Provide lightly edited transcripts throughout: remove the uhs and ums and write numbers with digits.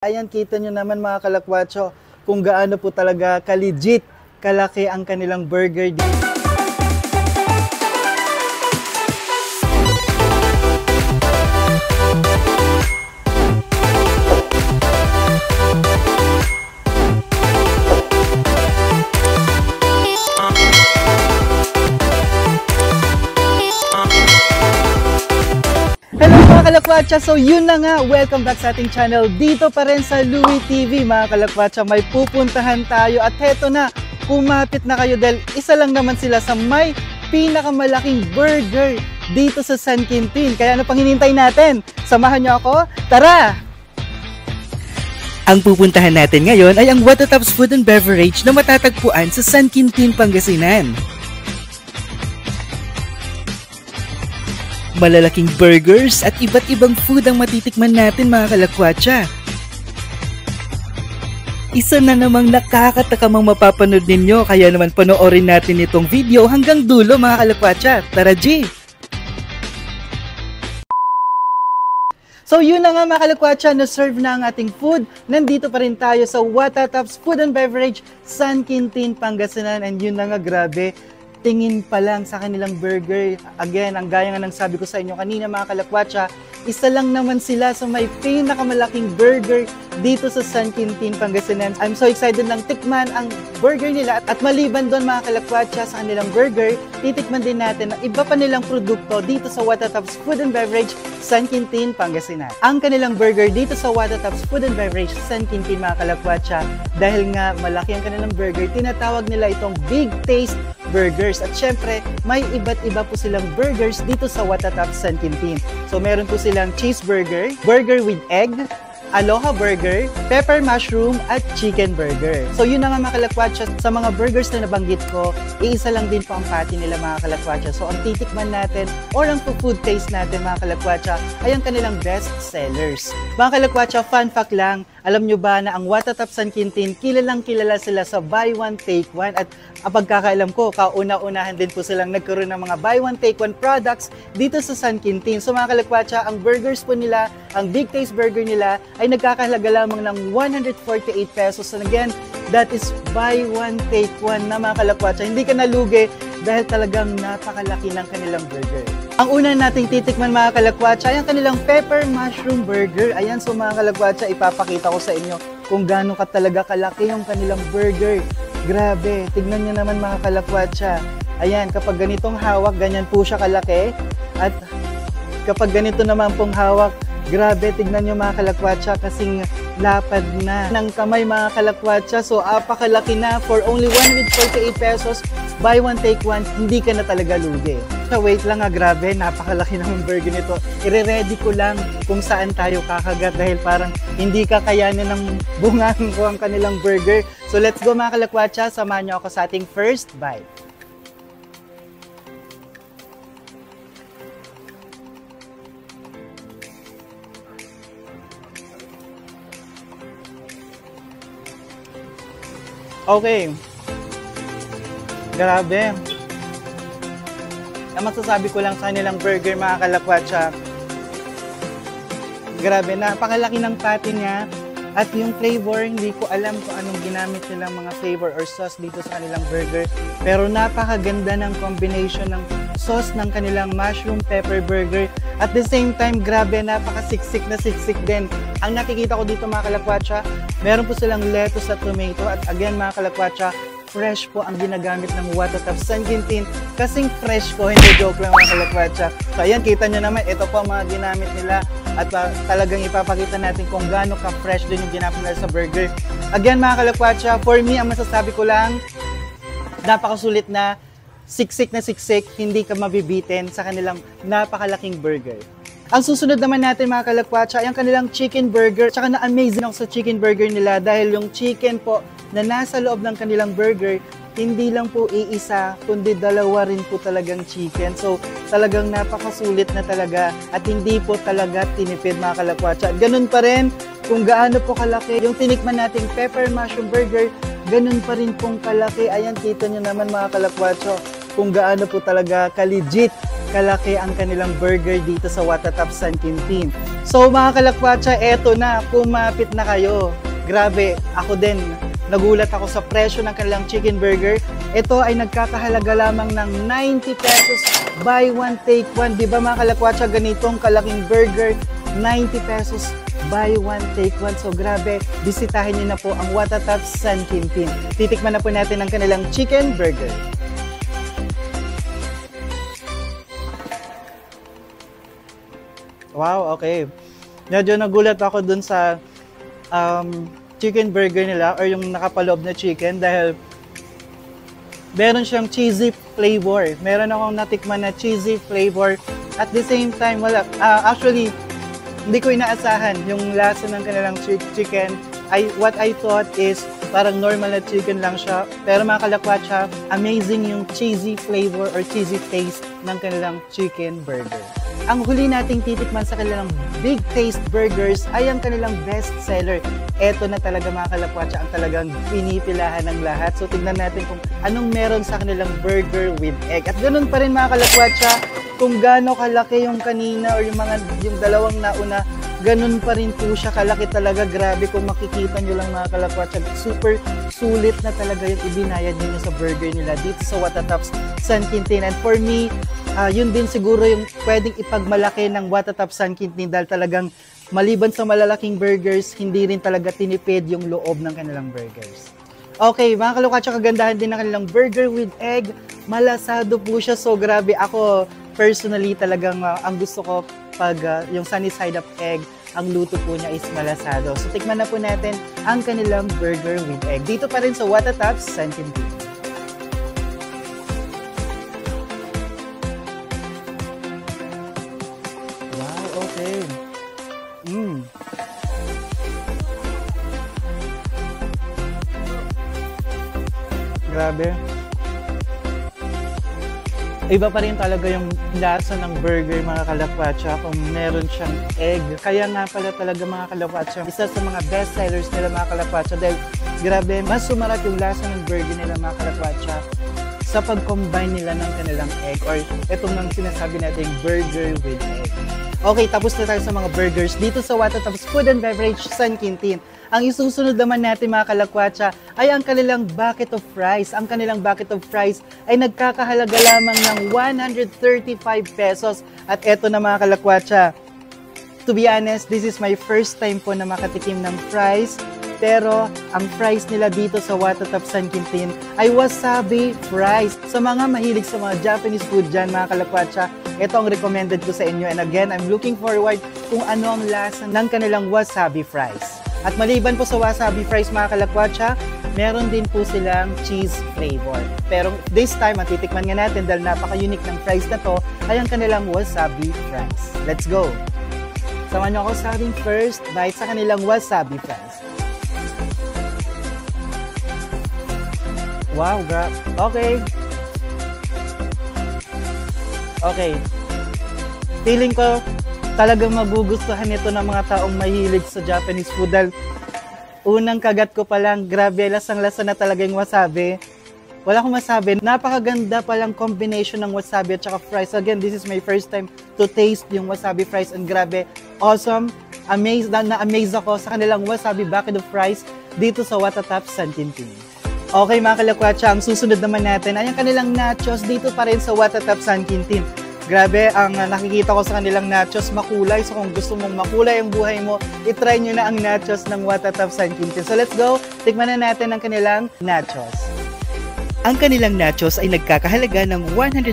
Ayan, kita nyo naman mga kalakwatso kung gaano po talaga ka-legit, kalaki ang kanilang burger dito. Hello mga kalakwatsa! So yun na nga, welcome back sa ating channel dito pa rin sa Louie TV mga kalakwatsa. May pupuntahan tayo at heto na, kumapit na kayo dahil isa lang naman sila sa may pinakamalaking burger dito sa San Quintin. Kaya ano pang hinintay natin? Samahan nyo ako? Tara! Ang pupuntahan natin ngayon ay ang Watatops Food and Beverage na matatagpuan sa San Quintin, Pangasinan. Malalaking burgers at iba't ibang food ang matitikman natin mga kalakwatsa. Isa na namang nakakatakamang mapapanood ninyo, kaya naman panoorin natin itong video hanggang dulo mga kalakwatsa. Tara G! So yun na nga mga kalakwatsa, na-serve na ang ating food. Nandito pa rin tayo sa Watatops Food and Beverage, San Quintin, Pangasinan. And yun na nga, grabe. Tingin pa lang sa kanilang burger. Again, ang gaya nga ng sabi ko sa inyo kanina mga kalakwatsa, isa lang naman sila sa may pinakamalaking burger dito sa San Quintin, Pangasinan. I'm so excited lang tikman ang burger nila. At maliban doon mga kalakwatsa sa kanilang burger, titikman din natin ang iba pa nilang produkto dito sa Watatops Food and Beverage, San Quintin, Pangasinan. Ang kanilang burger dito sa Watatops Food and Beverage, San Quintin mga kalakwatsa, dahil nga malaki ang kanilang burger, tinatawag nila itong Big Taste Burgers. At syempre, may iba't iba po silang burgers dito sa Watatops San Quintin. So meron po silang cheeseburger, burger with egg, aloha burger, pepper mushroom, at chicken burger. So yun na nga mga kalakwatsa, sa mga burgers na nabanggit ko, iisa lang din po ang patty nila mga kalakwatsa. So ang titikman natin or ang food taste natin mga kalakwatsa ay ang kanilang best sellers. Mga kalakwatsa, fun fact lang, alam nyo ba na ang Watatops San Quintin, kilalang kilala sila sa buy one take one, at pagkakaalam ko, kauna-unahan din po silang nagkaroon ng mga buy one take one products dito sa San Quintin. So mga kalakwatsa, ang burgers po nila, ang Big Taste Burger nila ay nagkakahalaga lamang ng 148 pesos. And again, that is buy one take one na mga kalakwatsa. Hindi ka nalugi dahil talagang napakalaki ng kanilang burger. Ang una nating titikman mga kalakwatsa ay ang kanilang pepper mushroom burger. Ayan, so mga kalakwatsa, ipapakita ko sa inyo kung gaano ka talaga kalaki yung kanilang burger. Grabe, tignan nyo naman mga kalakwatsa. Ayan, kapag ganitong hawak, ganyan po siya kalaki. At kapag ganito naman pong hawak, grabe, tignan nyo mga kalakwatsa, kasing lapad na ng kamay mga kalakwatsa. So, apakalaki na. For only 148 pesos, buy one take one, hindi ka na talaga lugi. So, wait lang grabe, napakalaki ng burger nito. I-ready ko lang kung saan tayo kakagat dahil parang hindi kakayanin ng bungang ko ang kanilang burger. So, let's go mga kalakwatsa, samahan nyo ako sa ating first bite. Okay. Grabe. Ang masasabi ko lang sa kanilang burger mga kalakwatsa, grabe, napakalaki ng patty niya. At yung flavor, hindi ko alam kung anong ginamit nilang mga flavor or sauce dito sa kanilang burger. Pero napakaganda ng combination ng sauce ng kanilang mushroom pepper burger. At the same time, grabe, napakasiksik na siksik din. Ang nakikita ko dito mga kalakwatsa, meron po silang lettuce at tomato. At again mga kalakwatsa, fresh po ang ginagamit ng Watatops San Quintin. Kasing fresh po, hindi joke lang mga kalakwatsa. So ayan, kita nyo naman, ito po ang mga ginamit nila. At talagang ipapakita natin kung gaano ka-fresh din yung ginamit nila sa burger. Again mga kalakwatsa, for me, ang masasabi ko lang, napakasulit na siksik, hindi ka mabibitin sa kanilang napakalaking burger. Ang susunod naman natin mga kalakwatsa ay ang kanilang chicken burger. Tsaka na-amazing ako sa chicken burger nila dahil yung chicken po na nasa loob ng kanilang burger, hindi lang po iisa, kundi dalawa rin po talagang chicken. So talagang napakasulit na talaga at hindi po talaga tinipid mga kalakwatsa. At ganun pa rin kung gaano po kalaki yung tinikman nating pepper mushroom burger, ganun pa rin pong kalaki. Ayan, kita nyo naman mga kalakwatsa kung gaano po talaga ka-legit kalaki ang kanilang burger dito sa Watatap San Quintin. So mga kalakwatsa, eto na, kumapit na kayo. Grabe, ako din, nagulat ako sa presyo ng kanilang chicken burger. Ito ay nagkakahalaga lamang ng 90 pesos, buy one take one. Diba mga kalakwatsa, ganitong kalaking burger, 90 pesos, buy one take one. So grabe, bisitahin niyo na po ang Watatap San Quintin. Titikman na po natin ang kanilang chicken burger. Wow, okay. Medyo nagulat ako dun sa chicken burger nila or yung nakapaloob na chicken dahil meron siyang cheesy flavor. Meron akong natikman na cheesy flavor. At the same time, wala. Actually, hindi ko inaasahan yung lasa ng kanilang chicken. What I thought is parang normal na chicken lang siya. Pero mga kalakwatsa, amazing yung cheesy flavor or cheesy taste ng kanilang chicken burger. Ang huli nating titikman sa kanilang Big Taste Burgers ay ang kanilang best seller. Ito na talaga mga kalakwatsa ang talagang pinipilahan ng lahat. So tignan natin kung anong meron sa kanilang burger with egg. At ganun pa rin mga kalakwatsa, kung gaano kalaki yung kanina or yung dalawang nauna, ganun pa rin po siya kalaki talaga. Grabe, kung makikita nyo lang mga kalakwatsa, super sulit na talaga yung ibinayad nila sa burger nila dito sa Watatap San Quintin. And for me, yun din siguro yung pwedeng ipagmalaki ng Watatap San Quintin dahil talagang maliban sa malalaking burgers, hindi rin talaga tinipid yung loob ng kanilang burgers. Okay, mga kalakwatsa, kagandahan din ng kanilang burger with egg. Malasado po siya. So grabe, ako personally talagang ang gusto ko pag yung sunny side up egg, ang luto po niya is malasado. So tikman na po natin ang kanilang burger with egg. Dito pa rin sa Watatap San Quintin. Wow, okay. Grabe. Iba pa rin talaga yung lasa ng burger mga kalakwatsa kung meron siyang egg. Kaya nga pala talaga mga kalakwatsa, isa sa mga best sellers nila mga kalakwatsa dahil grabe, mas sumarap yung lasa ng burger nila mga kalakwatsa sa pag-combine nila ng kanilang egg or itong nang sinasabi natin burger with egg. Okay, tapos na tayo sa mga burgers dito sa Watatap Food and Beverage San Quintin. Ang isusunod naman natin mga kalakwatsa ay ang kanilang bucket of fries. Ang kanilang bucket of fries ay nagkakahalaga lamang ng 135 pesos. At eto na mga kalakwatsa, to be honest, this is my first time po na makatikim ng fries. Pero ang fries nila dito sa Watatap San Quintin ay wasabi fries. Sa mga mahilig sa mga Japanese food dyan mga kalakwatsa, ito ang recommended ko sa inyo. And again, I'm looking forward kung ano ang lasa ng kanilang wasabi fries. At maliban po sa wasabi fries mga kalakwatsa, meron din po silang cheese flavor. Pero this time, matitikman nga natin dahil napaka-unique ng fries na to, ay ang kanilang wasabi fries. Let's go! Samahan nyo ako sa ating first bite sa kanilang wasabi fries. Wow, okay. Okay. Feeling ko, talagang magugustuhan ito ng mga taong mahilig sa Japanese food dahil unang kagat ko pa lang, grabe, lasang-lasa na talaga yung wasabi. Wala akong masabi, napakaganda palang combination ng wasabi at saka fries. Again, this is my first time to taste yung wasabi fries and grabe, awesome. Na-amaze ako sa kanilang wasabi bucket of fries dito sa Watatap San Quintin. Okay mga kalakwatsa, ang susunod naman natin ay ang kanilang nachos dito pa rin sa Watatap San Quintin. Grabe, ang nakikita ko sa kanilang nachos, makulay. So kung gusto mong makulay ang buhay mo, itry nyo na ang nachos ng Watatap San Quintin. So let's go, tikman na natin ang kanilang nachos. Ang kanilang nachos ay nagkakahalaga ng 145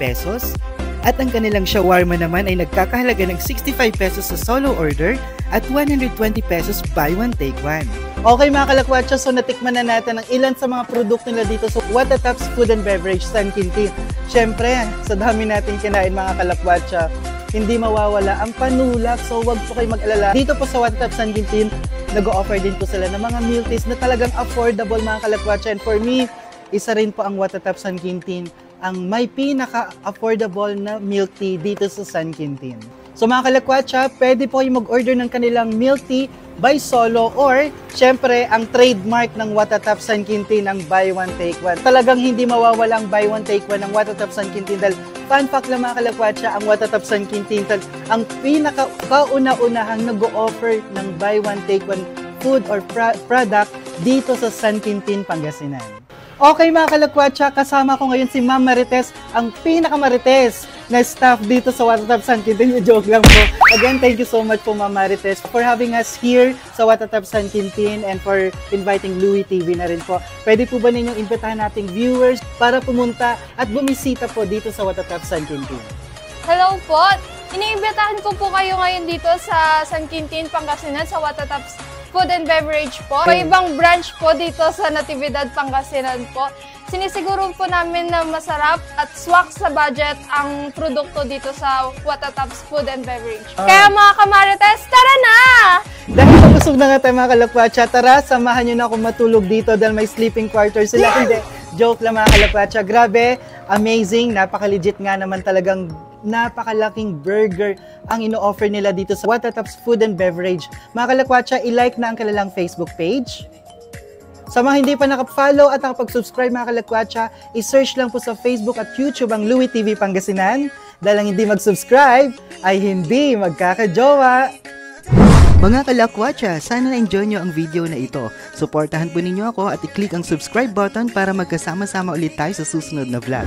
pesos at ang kanilang shawarma naman ay nagkakahalaga ng 65 pesos sa solo order at 120 pesos buy one take one. Okay mga kalakwatsa, so natikman na natin ang ilan sa mga produkto nila dito sa Watatap's Food and Beverage San Quintin. Siyempre, sa dami natin kinain mga kalakwatsa, hindi mawawala ang panulak. So wag po kayo mag-alala. Dito po sa Watatap San Quintin, nag-o-offer din po sila ng mga milk teas na talagang affordable mga kalakwatsa. And for me, isa rin po ang Watatap San Quintin ang may pinaka-affordable na milk tea dito sa San Quintin. So mga kalakwatsa, pwede po kayo mag-order ng kanilang milk tea by solo or syempre ang trademark ng Watatap San Quintin ang buy one take one. Talagang hindi mawawala ang buy one take one ng Watatap San Quintin dahil Fun fact lang mga kalakwatsa, ang Watatap San Quintin ang pinaka-kauna-unahang nag-o-offer ng buy one take one food or product dito sa San Quintin, Pangasinan. Okay mga kalakwatsa, kasama ko ngayon si Ma'am Marites, ang pinaka-marites na staff dito sa Watatap San Quintin. Joke lang po. Again, thank you so much po Ma'am Marites for having us here sa Watatap San Quintin and for inviting Louie TV na rin po. Pwede po ba ninyong imbitahan nating viewers para pumunta at bumisita po dito sa Watatap San Quintin? Hello po! Iniimbitahan ko po kayo ngayon dito sa San Quintin, Pangasinan sa Watatap Food and Beverage po. May ibang branch po dito sa Natividad, Pangasinan po. Sinisiguro po namin na masarap at swak sa budget ang produkto dito sa Watatap's Food and Beverage. Kaya mga kamarites, tara na! Dahil pagusog na nga tayo mga kalakwatsa, tara, samahan nyo na akong matulog dito dahil may sleeping quarters sila. Hindi, joke lang mga kalakwatsa. Grabe, amazing, napaka-legit nga naman talagang napakalaking burger ang ino-offer nila dito sa Watatap's Food and Beverage. Mga kalakwatsa, i-like na ang kanilang Facebook page. Sa mga hindi pa nakapollow at nakapag-subscribe mga kalakwatsa, i-search lang po sa Facebook at YouTube ang Louie TV Pangasinan. Dahil ang hindi mag-subscribe ay hindi magkakajowa. Mga kalakwatsa, sana na-enjoy nyo ang video na ito. Suportahan po ninyo ako at i-click ang subscribe button para magkasama-sama ulit tayo sa susunod na vlog.